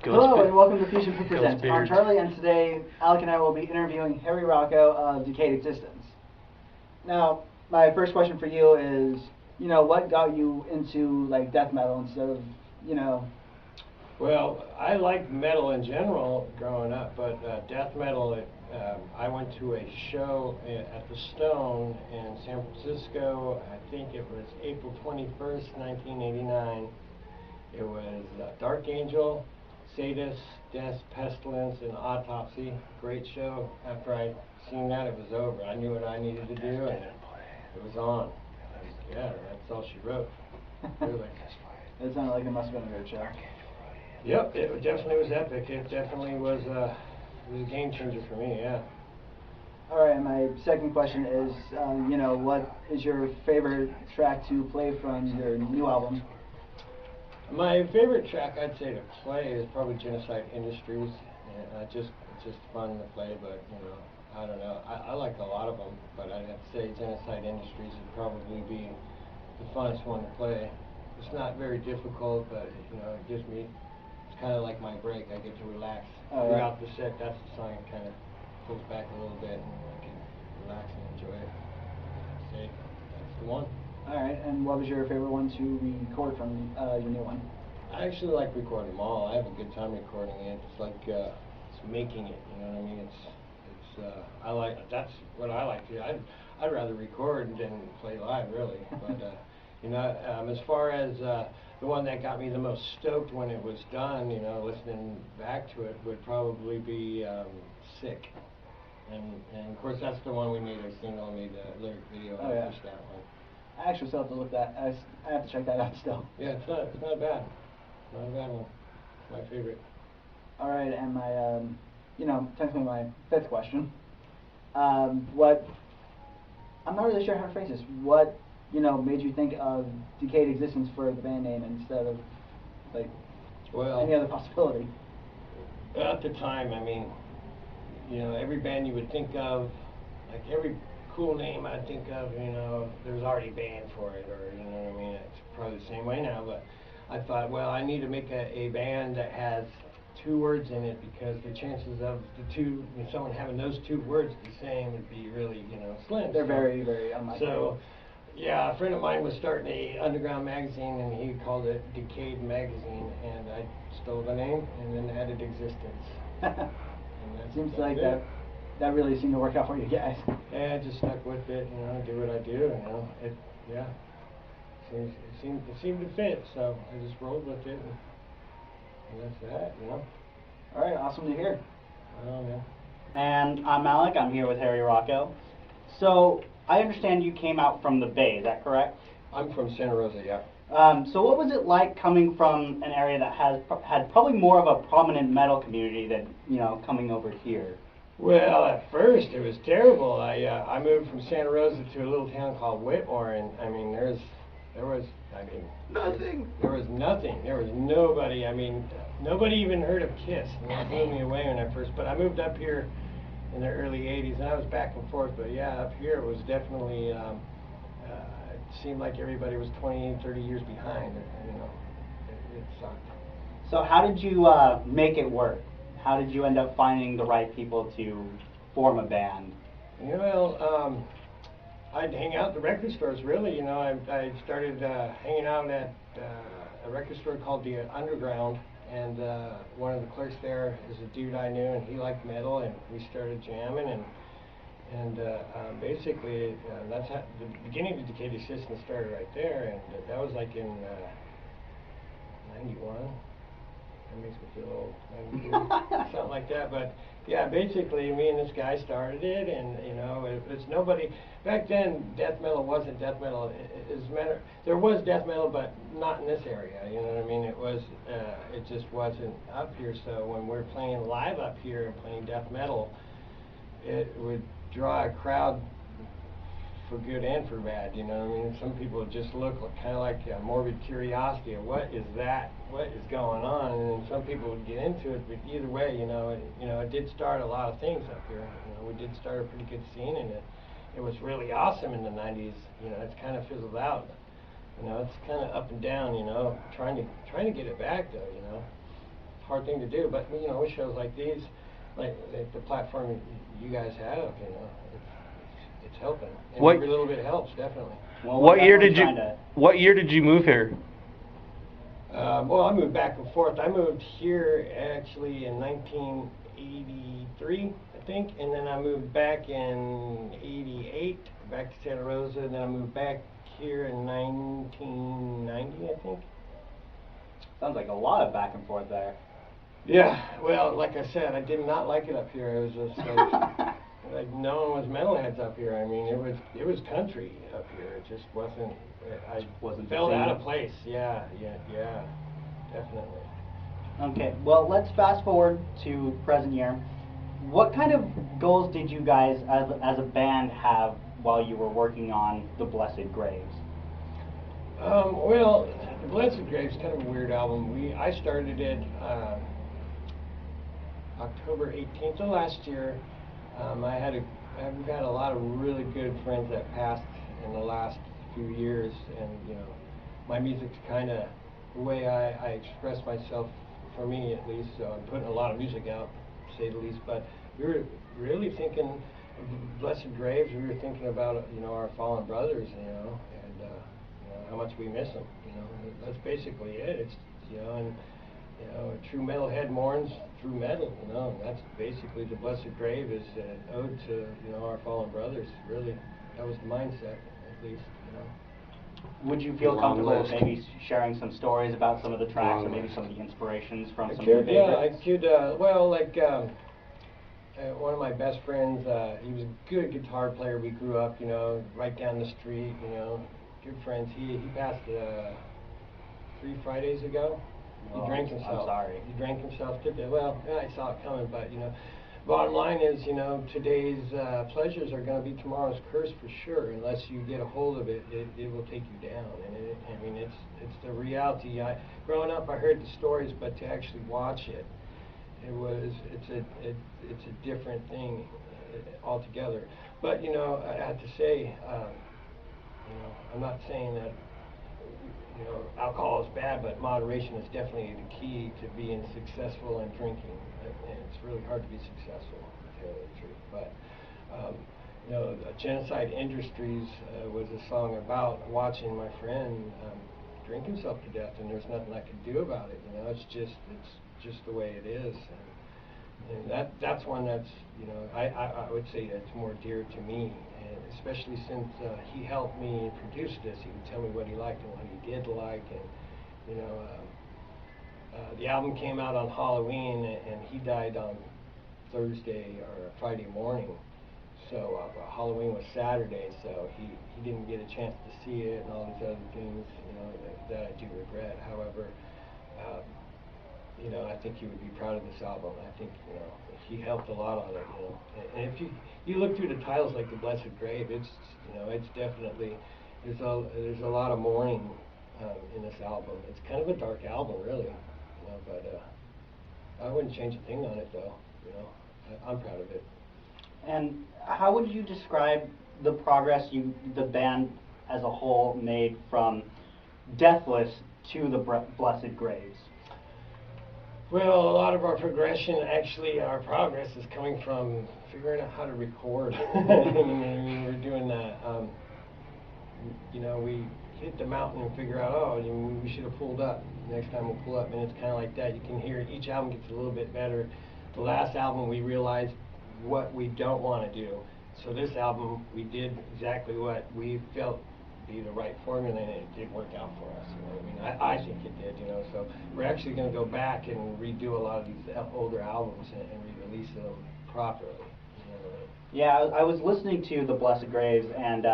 Hello and welcome to FusionPit Presents. I'm Charlie, and today Alec and I will be interviewing Harry Rocco of Decayed Existence. Now, my first question for you is, what got you into like death metal instead of, Well, I liked metal in general growing up, but death metal, I went to a show at the Stone in San Francisco. I think it was April 21st, 1989. It was Dark Angel, Sadist, Death, Pestilence, and Autopsy. Great show. After I seen that, it was over. I knew what I needed to do, and it was on. And yeah, that's all she wrote. Really. It sounded like it must have been a great show. Yep, it definitely was epic. It definitely was a game changer for me, yeah. All right, and my second question is, what is your favorite track to play from your new album? My favorite track I'd say to play is probably Genocide Industries. It's just fun to play, but I don't know. I like a lot of them, but I'd have to say Genocide Industries would probably be the funnest one to play. It's not very difficult, but it gives me. It's kind of like my break. I get to relax throughout the set. That's the song that kind of pulls back a little bit, and I can relax and enjoy it. I'd say that's the one. All right, and what was your favorite one to record from your new one? I actually like recording them all. I have a good time recording it. It's like it's making it. You know what I mean? That's what I like to do. I'd rather record than play live, really. But as far as the one that got me the most stoked when it was done, listening back to it would probably be Sick. And of course that's the one we made a single, made a lyric video and pushed that one. I actually still have to look that. I have to check that out still. Yeah, it's not bad. Not a bad one. My favorite. All right, and my technically my fifth question. I'm not really sure how to phrase this. What made you think of Decayed Existence for the band name instead of any other possibility? At the time, every band you would think of, like every cool name I'd think of, there's already a band for it, or it's probably the same way now, but I thought, well, I need to make a band that has two words in it, because the chances of someone having those two words the same would be really, slim. They're very, very unlikely. So, yeah, a friend of mine was starting a underground magazine, and he called it Decayed Magazine, and I stole the name and then added Existence. Seems like that really seemed to work out for you guys. Yeah, I just stuck with it, do what I do, it seemed to fit, so I just rolled with it, and that's that, All right, awesome to hear. Yeah. And I'm Alec, I'm here with Harry Rocco. So, I understand you came out from the Bay, is that correct? I'm from Santa Rosa, yeah. So what was it like coming from an area that had probably more of a prominent metal community than, coming over here? Well, at first it was terrible. I moved from Santa Rosa to a little town called Whitmore, and there was nothing. There was nothing. There was nobody. Nobody even heard of Kiss. And that blew me away when I first. But I moved up here in the early '80s, and I was back and forth. But yeah, up here it was definitely. It seemed like everybody was 20, 30 years behind. It sucked. So how did you make it work? How did you end up finding the right people to form a band? I'd hang out at the record stores, really. I started hanging out at a record store called the Underground, and one of the clerks there is a dude I knew, and he liked metal, and we started jamming, and basically that's how the beginning of the Decayed Existence started right there, and that was like in '91. That makes me feel old. 92, something like that. But yeah, basically me and this guy started it, and it's nobody. Back then, death metal wasn't death metal. There was death metal, but not in this area. It just wasn't up here. So when we're playing live up here and playing death metal, it would draw a crowd for good and for bad. Some people just look kind of like a morbid curiosity of what is that, what is going on, and then some people would get into it. But either way, it did start a lot of things up here. We did start a pretty good scene, and it was really awesome in the '90s. It's kind of fizzled out. It's kind of up and down. Trying to get it back though. hard thing to do. But you know, with shows like these, like the platform you guys have, you know, it's helping. And What- every little bit helps, definitely. Well, What we're year did definitely you trying to- What year did you move here? Well, I moved back and forth. I moved here actually in 1983, I think, and then I moved back in '88, back to Santa Rosa, and then I moved back here in 1990, I think. Sounds like a lot of back and forth there. Yeah, well, like I said, I did not like it up here. It was just like no one was metalheads up here. I mean, it was country up here. It just wasn't. I Wasn't felt the out same. of place. Yeah, definitely. Okay, well, let's fast forward to present year. What kind of goals did you guys, as a band, have while you were working on The Blessed Graves? Well, The Blessed Graves is kind of a weird album. I started it October 18th of last year. We've had a lot of really good friends that passed in the last few years, and you know, my music's kind of the way I express myself, for me at least. So I'm putting a lot of music out, to say the least. But we were really thinking of Blessed Graves. We were thinking about, you know, our fallen brothers, you know, and you know, how much we miss them. You know, that's basically it. It's, you know, and you know, a true metalhead mourns through metal. You know, and that's basically The Blessed Grave is an ode to, you know, our fallen brothers. Really, that was the mindset, at least. You know. Would you feel Long comfortable list. maybe sharing some stories about some of the tracks, Long or maybe list. some of the inspirations from I some of your could, yeah, I favorites? could, well, like, one of my best friends, he was a good guitar player. We grew up, you know, right down the street, you know, good friends. He passed 3 Fridays ago. He Oh, drank I'm himself. sorry. He drank himself to death. Well, yeah, I saw it coming, but, you know, bottom line is, you know, today's pleasures are going to be tomorrow's curse for sure. Unless you get a hold of it, it will take you down. And I mean, it's the reality. Growing up, I heard the stories, but to actually watch it, it's a different thing altogether. But you know, I have to say, you know, I'm not saying that, you know, alcohol is bad, but moderation is definitely the key to being successful in drinking. And it's really hard to be successful, to tell you the truth. But you know, Genocide Industries was a song about watching my friend drink himself to death, and there's nothing I can do about it. You know, it's just the way it is. And that's one that's, you know, I would say that's more dear to me, and especially since he helped me produce this. He would tell me what he liked and what he did like, and you know, the album came out on Halloween, and he died on Thursday or Friday morning. So Halloween was Saturday, so he didn't get a chance to see it and all these other things, you know, that I do regret. However, you know, I think he would be proud of this album. I think, you know, he helped a lot on it, you know. And if you look through the titles like The Blessed Grave, it's, you know, it's definitely, there's a lot of mourning in this album. It's kind of a dark album, really, you know, but I wouldn't change a thing on it, though, you know. I'm proud of it. And how would you describe the progress the band as a whole made from Deathless to The Blessed Graves? Well, a lot of our progression, actually, our progress is coming from figuring out how to record. I mean, we're doing that. You know, we hit the mountain and figure out, oh, we should have pulled up. Next time we'll pull up, and it's kind of like that. You can hear each album gets a little bit better. The last album, we realized what we don't want to do. So this album, we did exactly what we felt be the right formula, and it did work out for us. You know, I mean, I think it did. You know, so we're actually going to go back and redo a lot of these older albums and re-release them properly. You know? Yeah, I was listening to The Blessed Graves and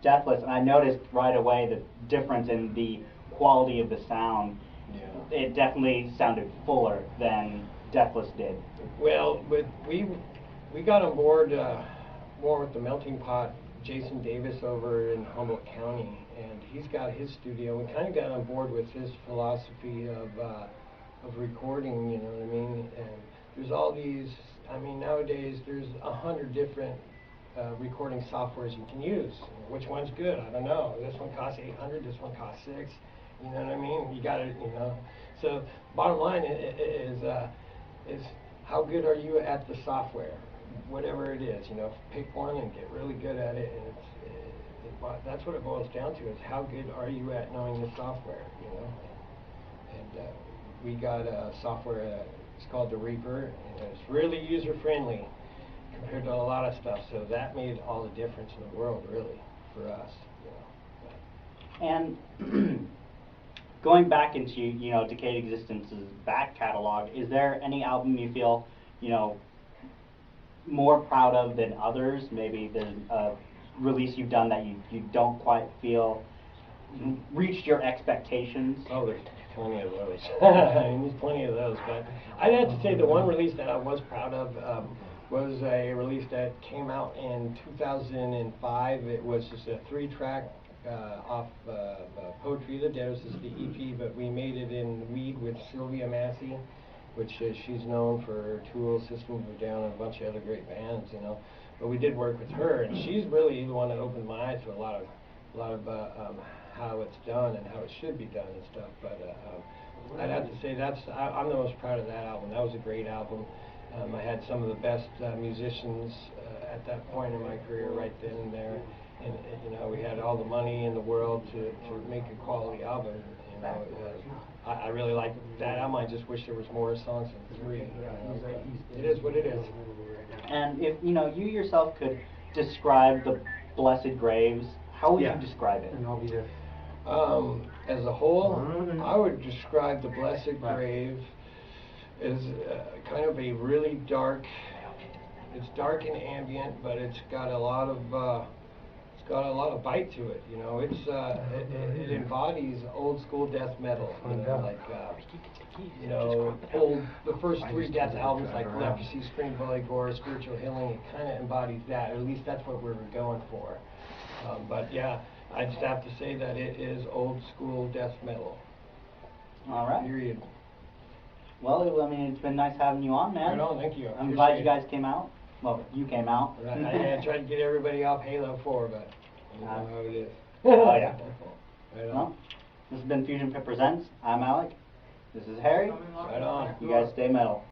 Deathless, and I noticed right away the difference in the quality of the sound. Yeah. It definitely sounded fuller than Deathless did. Well, we got on board more with the Melting Pot, Jason Davis over in Humboldt County, and he's got his studio. We kind of got on board with his philosophy of recording, you know what I mean? And there's all these, I mean, nowadays there's 100 different recording softwares you can use. Which one's good? I don't know. This one costs $800, this one costs $600. You know what I mean? You got to, you know. So bottom line is how good are you at the software, whatever it is. You know, pick one and get really good at it, and that's what it boils down to, is how good are you at knowing the software, you know. And we got a software, it's called the Reaper, and it's really user-friendly compared to a lot of stuff, so that made all the difference in the world, really, for us, you know. And going back into, you know, Decayed Existence's back catalog, is there any album you feel, you know, more proud of than others? Maybe there's a release you've done that you don't quite feel reached your expectations? Oh, there's plenty of those. I mean, there's plenty of those, but I'd have to say the one release that I was proud of was a release that came out in 2005. It was just a 3-track off Poetry of the Dead. This is the EP, but we made it in Weed with Sylvia Massey, which she's known for Tool, System of a Down, and a bunch of other great bands, you know. But we did work with her, and she's really the one that opened my eyes to a lot of how it's done and how it should be done and stuff. But I'd have to say I'm the most proud of that album. That was a great album. I had some of the best musicians at that point in my career right then and there. And you know, we had all the money in the world to make a quality album. You know, I really like that album. I just wish there was more songs than 3. You know, it is what it is. And if, you know, you yourself could describe the Blessed Graves, how would you describe it? As a whole, I would describe the Blessed Grave as kind of a really dark. It's dark and ambient, but it's got a lot of bite to it. You know, it embodies old school death metal. You know, like you know, the first 3 Death albums, like Leprosy, Scream, Bloody Gore, Spiritual Healing. It kind of embodies that. Or at least that's what we were going for. But yeah, I just have to say that it is old school death metal. All right. Period. Well, I mean, it's been nice having you on, man. Right on, thank you. I'm glad you guys came out. Well, you came out. I tried to get everybody off Halo 4, but you know how it is. Oh, yeah. Right on. Well, this has been FusionPit Presents. I'm Alec. This is Harry. Right on. You guys stay metal.